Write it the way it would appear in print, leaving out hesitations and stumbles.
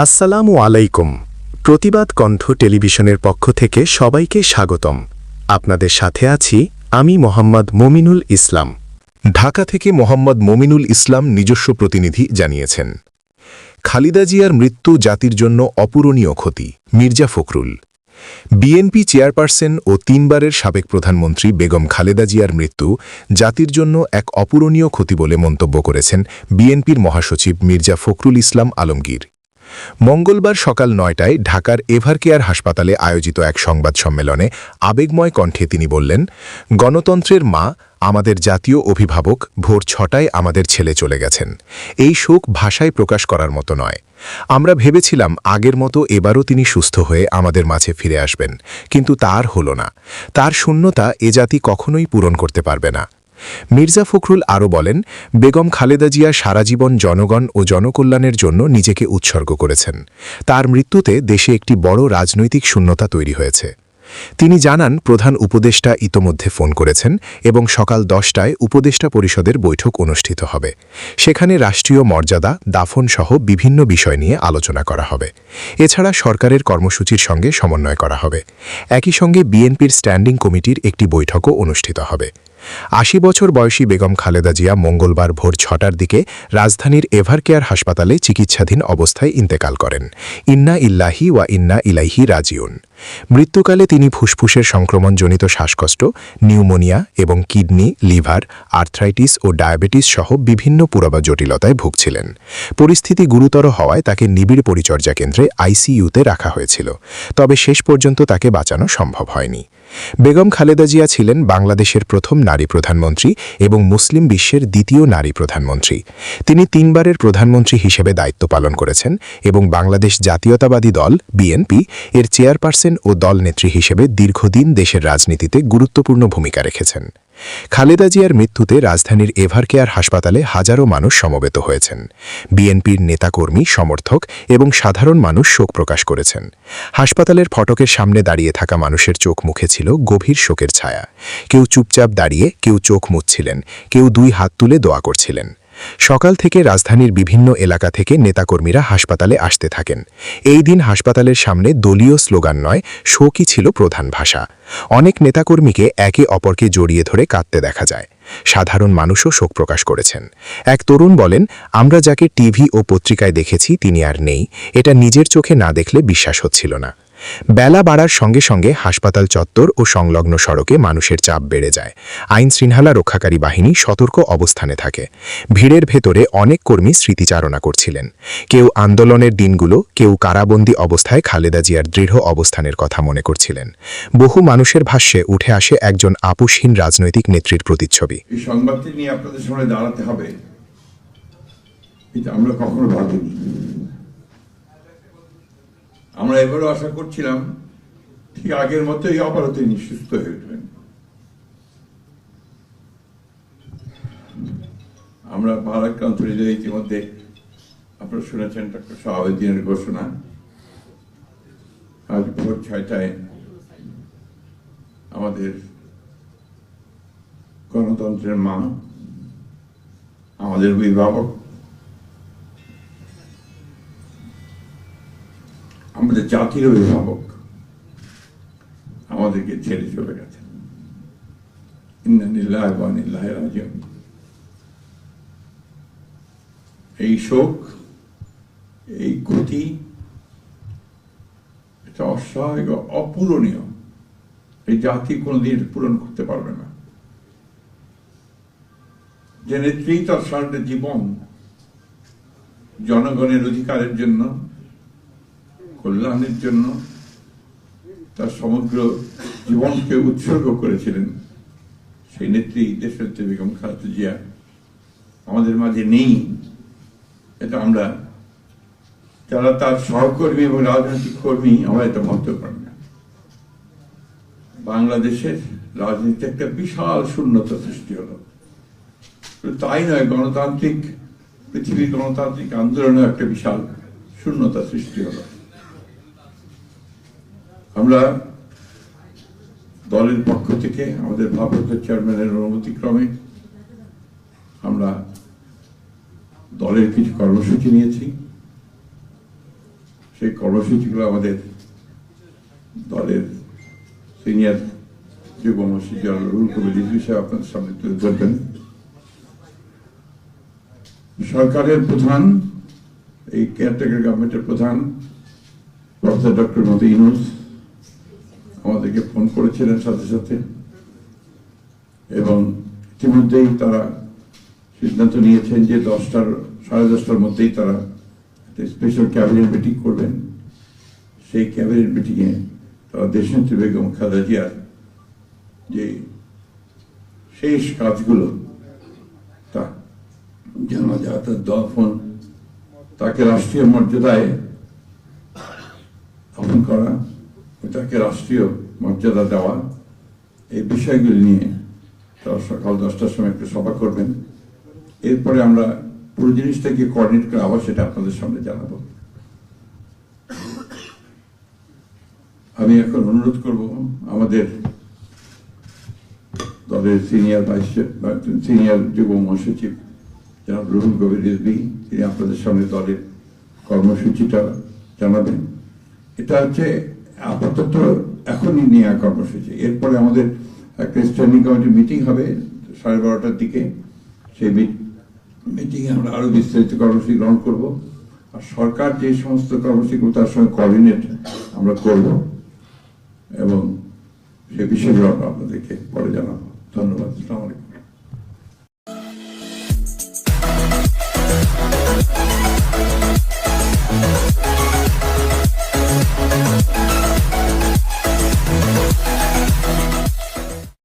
আসসালামু আলাইকুম। প্রতিবাদ কণ্ঠ টেলিভিশনের পক্ষ থেকে সবাইকে স্বাগতম। আপনাদের সাথে আছি আমি মোহাম্মদ মমিনুল ইসলাম। ঢাকা থেকে মোহাম্মদ মমিনুল ইসলাম নিজস্ব প্রতিনিধি জানিয়েছেন, খালেদা জিয়ার মৃত্যু জাতির জন্য অপূরণীয় ক্ষতি। মির্জা ফখরুল। বিএনপি চেয়ারপারসন ও 3 বারের সাবেক প্রধানমন্ত্রী বেগম খালেদা জিয়ার মৃত্যু জাতির জন্য এক অপূরণীয় ক্ষতি বলে মন্তব্য করেছেন বিএনপির মহাসচিব মির্জা ফখরুল ইসলাম আলমগীর। মঙ্গলবার সকাল 9টায় ঢাকার এভারকেয়ার হাসপাতালে আয়োজিত এক সংবাদ সম্মেলনে আবেগময় কণ্ঠে তিনি বললেন, গণতন্ত্রের মা, আমাদের জাতীয় অভিভাবক, ভোর 6টায় আমাদের ছেলে চলে গেছেন। এই শোক ভাষায় প্রকাশ করার মতো নয়। আমরা ভেবেছিলাম আগের মতো এবারও তিনি সুস্থ হয়ে আমাদের মাঝে ফিরে আসবেন, কিন্তু তার হল না। তার শূন্যতা এ জাতি কখনোই পূরণ করতে পারবে না। মির্জা ফখরুল আরও বলেন, বেগম খালেদা জিয়া সারা জীবন জনগণ ও জনকল্যাণের জন্য নিজেকে উৎসর্গ করেছেন। তার মৃত্যুতে দেশে একটি বড় রাজনৈতিক শূন্যতা তৈরি হয়েছে। তিনি জানান, প্রধান উপদেষ্টা ইতোমধ্যে ফোন করেছেন এবং সকাল 10টায় উপদেষ্টা পরিষদের বৈঠক অনুষ্ঠিত হবে। সেখানে রাষ্ট্রীয় মর্যাদা, দাফন সহ বিভিন্ন বিষয় নিয়ে আলোচনা করা হবে। এছাড়া সরকারের কর্মসূচির সঙ্গে সমন্বয় করা হবে। একই সঙ্গে বিএনপির স্ট্যান্ডিং কমিটির একটি বৈঠকও অনুষ্ঠিত হবে। 80 বছর বয়সী বেগম খালেদা জিয়া মঙ্গলবার ভোর 6টার দিকে রাজধানীর এভারকেয়ার হাসপাতালে চিকিৎসাধীন অবস্থায় ইন্তেকাল করেন। ইন্না ইল্লাহি ওয়া ইন্না ইলাইহি রাজিউন। মৃত্যুকালে তিনি ফুসফুসের সংক্রমণজনিত শ্বাসকষ্ট, নিউমোনিয়া এবং কিডনি, লিভার, আর্থ্রাইটিস ও ডায়াবেটিস সহ বিভিন্ন পুরবা জটিলতায় ভুগছিলেন। পরিস্থিতি গুরুতর হওয়ায় তাকে নিবিড় পরিচর্যা কেন্দ্রে আইসিইউতে রাখা হয়েছিল, তবে শেষ পর্যন্ত তাকে বাঁচানো সম্ভব হয়নি। বেগম খালেদা জিয়া ছিলেন বাংলাদেশের প্রথম নারী প্রধানমন্ত্রী এবং মুসলিম বিশ্বের দ্বিতীয় নারী প্রধানমন্ত্রী। তিনি 3 বারের প্রধানমন্ত্রী হিসেবে দায়িত্ব পালন করেছেন এবং বাংলাদেশ জাতীয়তাবাদী দল বিএনপি এর চেয়ারপারসন ও দলনেত্রী হিসেবে দীর্ঘদিন দেশের রাজনীতিতে গুরুত্বপূর্ণ ভূমিকা রেখেছেন। খালেদা জিয়ার মৃত্যুতে রাজধানীর এভারকেয়ার হাসপাতালে হাজারো মানুষ সমবেত হয়েছেন। বিএনপির নেতাকর্মী, সমর্থক এবং সাধারণ মানুষ শোক প্রকাশ করেছেন। হাসপাতালের ফটকের সামনে দাঁড়িয়ে থাকা মানুষের চোখ মুখে ছিল গভীর শোকের ছায়া। কেউ চুপচাপ দাঁড়িয়ে, কেউ চোখ মুছছিলেন, কেউ 2 হাত তুলে দোয়া করছিলেন। সকাল থেকে রাজধানীর বিভিন্ন এলাকা থেকে নেতাকর্মীরা হাসপাতালে আসতে থাকেন। এই দিন হাসপাতালের সামনে দলীয় স্লোগান নয়, শোকই ছিল প্রধান ভাষা। অনেক নেতাকর্মীকে একে অপরকে জড়িয়ে ধরে কাঁদতে দেখা যায়। সাধারণ মানুষও শোক প্রকাশ করেছেন। এক তরুণ বলেন, আমরা যাকে টিভি ও পত্রিকায় দেখেছি তিনি আর নেই, এটা নিজের চোখে না দেখলে বিশ্বাস হচ্ছিল না। বেলা বাড়ার সঙ্গে সঙ্গে হাসপাতাল চত্বর ও সংলগ্ন সড়কে মানুষের চাপ বেড়ে যায়। আইন শৃঙ্খলা রক্ষাকারী বাহিনী সতর্ক অবস্থানে থাকে। ভিড়ের ভেতরে অনেক কর্মী স্মৃতিচারণা করছিলেন। কেউ আন্দোলনের দিনগুলো, কেউ কারাবন্দী অবস্থায় খালেদা জিয়ার দৃঢ় অবস্থানের কথা মনে করছিলেন। বহু মানুষের ভাষ্যে উঠে আসে একজন আপোষহীন রাজনৈতিক নেত্রীর প্রতিচ্ছবি। এই সংবাদটি নিয়ে আপনাদের সামনে দাঁড়াতে হবে, এটা আমরা কখনো ভাবিনি। আমরা এবারও আশা করছিলাম ঠিক আগের মতোই আবারও তিনি সুস্থ হয়ে উঠবেন। আমরা ভারাক্রান্ত হৃদয়ে ইতিমধ্যে আপনারা শুনেছেন ডক্টর শাহাবুদ্দিনের ঘোষণা। আজ ভোর 6টায় আমাদের গণতন্ত্রের মা, আমাদের অভিভাবক, আমাদের জাতির অভিভাবক আমাদেরকে ছেড়ে চলে গেছেন। ইন্না লিল্লাহি ওয়া ইন্না ইলাইহি রাজিউন। এই শোক, এই ক্ষতি, এটা অসহায়, অপূরণীয়। এই জাতি কোনোদিন পূরণ করতে পারবে না। যে নেত্রী তার সারাটা জীবন জনগণের অধিকারের জন্য, কল্যাণের জন্য তার সমগ্র জীবনকে উৎসর্গ করেছিলেন, সেই নেত্রী দেশনেত্রী বেগম খালেদা জিয়া আমাদের মাঝে নেই। এটা আমরা যারা তার সহকর্মী এবং রাজনৈতিক কর্মী আমরা এটা ভাবতে পারি না। বাংলাদেশের রাজনীতিতে একটা বিশাল শূন্যতা সৃষ্টি হলো। তাই নয়, গণতান্ত্রিক পৃথিবীর গণতান্ত্রিক আন্দোলনে একটা বিশাল শূন্যতা সৃষ্টি হলো। আমরা দলের পক্ষ থেকে আমাদের ভারপ্রাপ্ত চেয়ারম্যানের অনুমতিক্রমে আমরা দলের কিছু কর্মসূচি নিয়েছি। সেই কর্মসূচিগুলো আমাদের দলের সিনিয়র যুব মহাসচিব জনাব রুহুল কবির রিজভী সাহেব আপনাদের সামনে তুলে ধরবেন। সরকারের প্রধান, এই কেয়ারটেকার গভর্নমেন্টের প্রধান প্রফেসর ডক্টর মোহাম্মদ ইউনূস আমাদেরকে ফোন করেছিলেন সাথে সাথে, এবং ইতিমধ্যেই তারা সিদ্ধান্ত নিয়েছেন যে 10টার মধ্যেই তারা একটা স্পেশাল ক্যাবিনেট মিটিং করবেন। সেই ক্যাবিনেট মিটিংয়ে তারা দেশনেত্রী বেগম খালেদা জিয়ার যে শেষ কাজগুলো, তা জানাজা, দফন, তাকে রাষ্ট্রীয় মর্যাদায় দফন করা, তাকে রাষ্ট্রীয় মর্যাদা দেওয়া, এই বিষয়গুলি নিয়ে তারা সকাল 10টার সময় একটা সভা করবেন। এরপরে আমরা পুরো জিনিসটাকে কোঅর্ডিনেট করে আবার সেটা আপনাদের সামনে জানাবো। আমি এখন অনুরোধ করব আমাদের দলের সিনিয়র যুব মহাসচিব জনাব রুহুল কবির রিজভী, তিনি আপনাদের সামনে দলের কর্মসূচিটা জানাবেন। এটা হচ্ছে আপাতত এখনই নেওয়া কর্মসূচি। এরপরে আমাদের একটা স্ট্যান্ডিং কমিটির মিটিং হবে 12:30টার দিকে। সেই মিটিংয়ে আমরা আরো বিস্তারিত কর্মসূচি গ্রহণ করব, আর সরকার যে সমস্ত কর্মসূচিগুলো তার সঙ্গে কোঅর্ডিনেট আমরা করব, এবং সে বিষয়গুলো আপনাদেরকে পরে জানাবো। ধন্যবাদ। আসসালামু আলাইকুম।